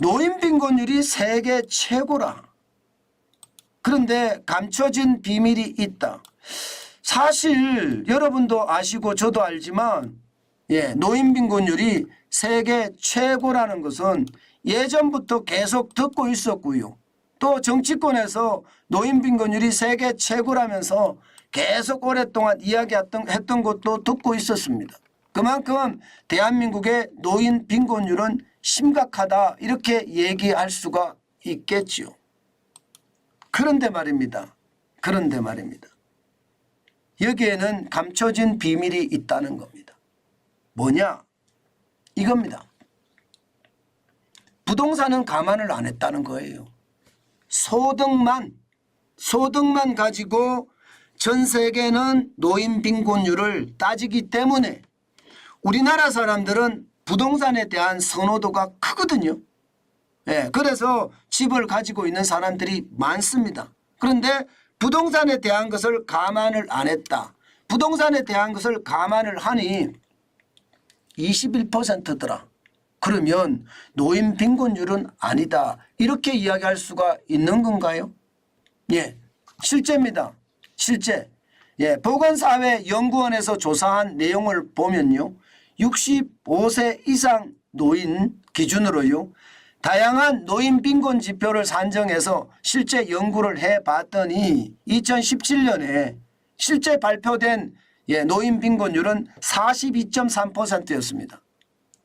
노인 빈곤율이 세계 최고라. 그런데 감춰진 비밀이 있다. 사실 여러분도 아시고 저도 알지만 노인 빈곤율이 세계 최고라는 것은 예전부터 계속 듣고 있었고요. 또 정치권에서 노인 빈곤율이 세계 최고라면서 계속 오랫동안 이야기했던 것도 듣고 있었습니다. 그만큼 대한민국의 노인 빈곤율은 심각하다 이렇게 얘기할 수가 있겠지요. 그런데 말입니다. 여기에는 감춰진 비밀이 있다는 겁니다. 뭐냐? 이겁니다. 부동산은 감안을 안 했다는 거예요. 소득만 가지고 전 세계는 노인 빈곤율을 따지기 때문에 우리나라 사람들은 부동산에 대한 선호도가 크거든요. 그래서 집을 가지고 있는 사람들이 많습니다. 그런데 부동산에 대한 것을 감안을 안 했다. 부동산에 대한 것을 감안을 하니 21%더라. 그러면 노인 빈곤율은 아니다. 이렇게 이야기할 수가 있는 건가요? 실제입니다. 실제. 보건사회연구원에서 조사한 내용을 보면요. 65세 이상 노인 기준으로요. 다양한 노인 빈곤 지표를 산정해서 실제 연구를 해봤더니 2017년에 실제 발표된 노인 빈곤율은 42.3%였습니다.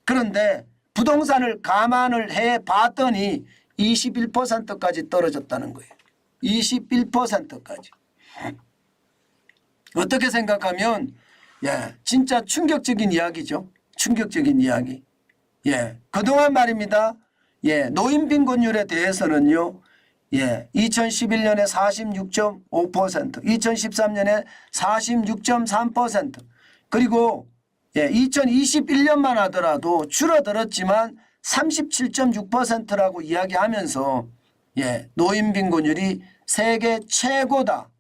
그런데 부동산을 감안을 해봤더니 21%까지 떨어졌다는 거예요. 21%까지. 어떻게 생각하면 진짜 충격적인 이야기죠. 충격적인 이야기. 그동안 말입니다. 노인 빈곤율에 대해서는요. 2011년에 46.5%, 2013년에 46.3%, 그리고 2021년만 하더라도 줄어들었지만 37.6%라고 이야기하면서 노인 빈곤율이 세계 최고다.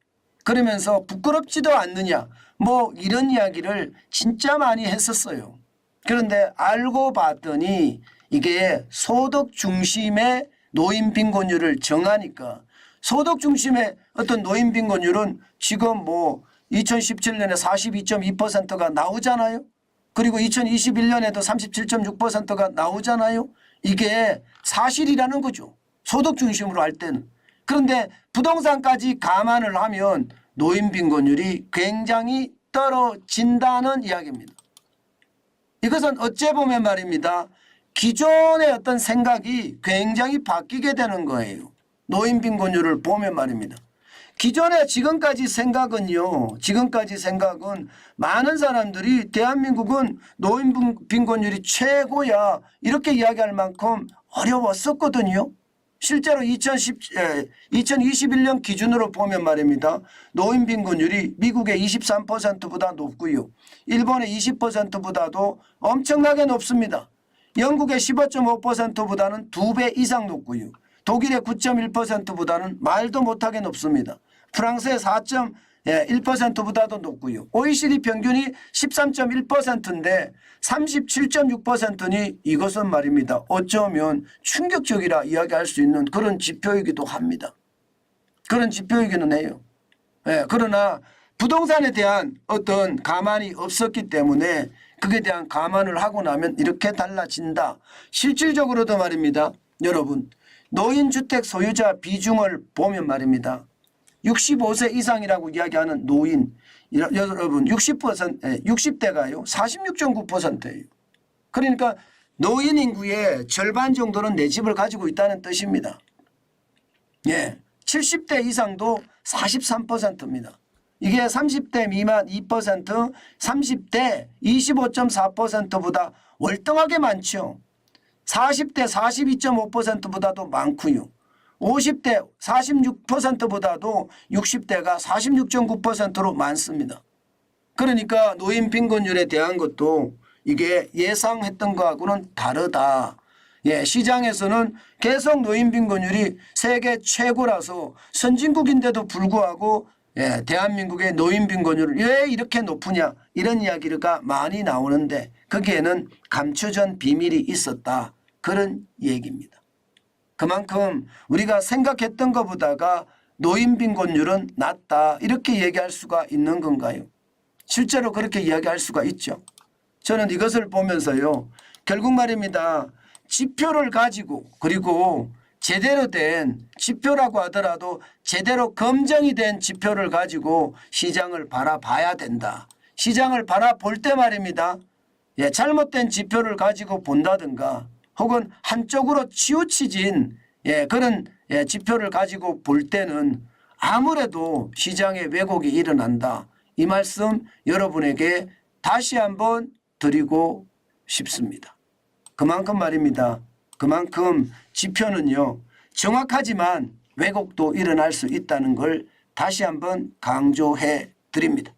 그러면서 부끄럽지도 않느냐 뭐 이런 이야기를 진짜 많이 했었어요. 그런데 알고 봤더니 이게 소득 중심의 노인 빈곤율을 정하니까 소득 중심의 어떤 노인 빈곤율은 지금 뭐 2017년에 42.2%가 나오잖아요. 그리고 2021년에도 37.6%가 나오잖아요. 이게 사실이라는 거죠. 소득 중심으로 할 때는. 그런데 부동산까지 감안을 하면 노인 빈곤율이 굉장히 떨어진다는 이야기입니다. 이것은 어째 보면 말입니다. 기존의 어떤 생각이 굉장히 바뀌게 되는 거예요. 노인 빈곤율을 보면 말입니다. 기존의 지금까지 생각은 많은 사람들이 대한민국은 노인 빈곤율이 최고야 이렇게 이야기할 만큼 어려웠었거든요. 실제로 2021년 기준으로 보면 말입니다. 노인 빈곤율이 미국의 23%보다 높고요. 일본의 20%보다도 엄청나게 높습니다. 영국의 15.5%보다는 2배 이상 높고요. 독일의 9.1%보다는 말도 못하게 높습니다. 프랑스의 4.1%보다도 높고요. OECD 평균이 13.1%인데 37.6%니 이것은 말입니다. 어쩌면 충격적이라 이야기할 수 있는 그런 지표이기도 합니다. 그런 지표이기는 해요. 그러나 부동산에 대한 어떤 감안이 없었기 때문에 그에 대한 감안을 하고 나면 이렇게 달라진다. 실질적으로도 말입니다. 여러분 노인주택 소유자 비중을 보면 말입니다. 65세 이상이라고 이야기하는 노인 여러분 60대가요 46.9%예요. 그러니까 노인 인구의 절반 정도는 내 집을 가지고 있다는 뜻입니다. 70대 이상도 43%입니다. 이게 30대 미만 2%, 30대 25.4%보다 월등하게 많죠. 40대 42.5%보다도 많고요. 50대 46%보다도 60대가 46.9%로 많습니다. 그러니까 노인 빈곤율에 대한 것도 이게 예상했던 것하고는 다르다. 시장에서는 계속 노인 빈곤율이 세계 최고라서 선진국인데도 불구하고 대한민국의 노인 빈곤율을 왜 이렇게 높으냐 이런 이야기가 많이 나오는데 거기에는 감춰진 비밀이 있었다. 그런 얘기입니다. 그만큼 우리가 생각했던 것보다가 노인 빈곤율은 낮다 이렇게 얘기할 수가 있는 건가요? 실제로 그렇게 이야기할 수가 있죠. 저는 이것을 보면서요. 결국 말입니다. 지표를 가지고 그리고 제대로 된 지표라고 하더라도 제대로 검증이 된 지표를 가지고 시장을 바라봐야 된다. 시장을 바라볼 때 말입니다. 잘못된 지표를 가지고 본다든가 혹은 한쪽으로 치우쳐진 그런 지표를 가지고 볼 때는 아무래도 시장에 왜곡이 일어난다. 이 말씀 여러분에게 다시 한번 드리고 싶습니다. 그만큼 말입니다. 그만큼 지표는요. 정확하지만 왜곡도 일어날 수 있다는 걸 다시 한번 강조해 드립니다.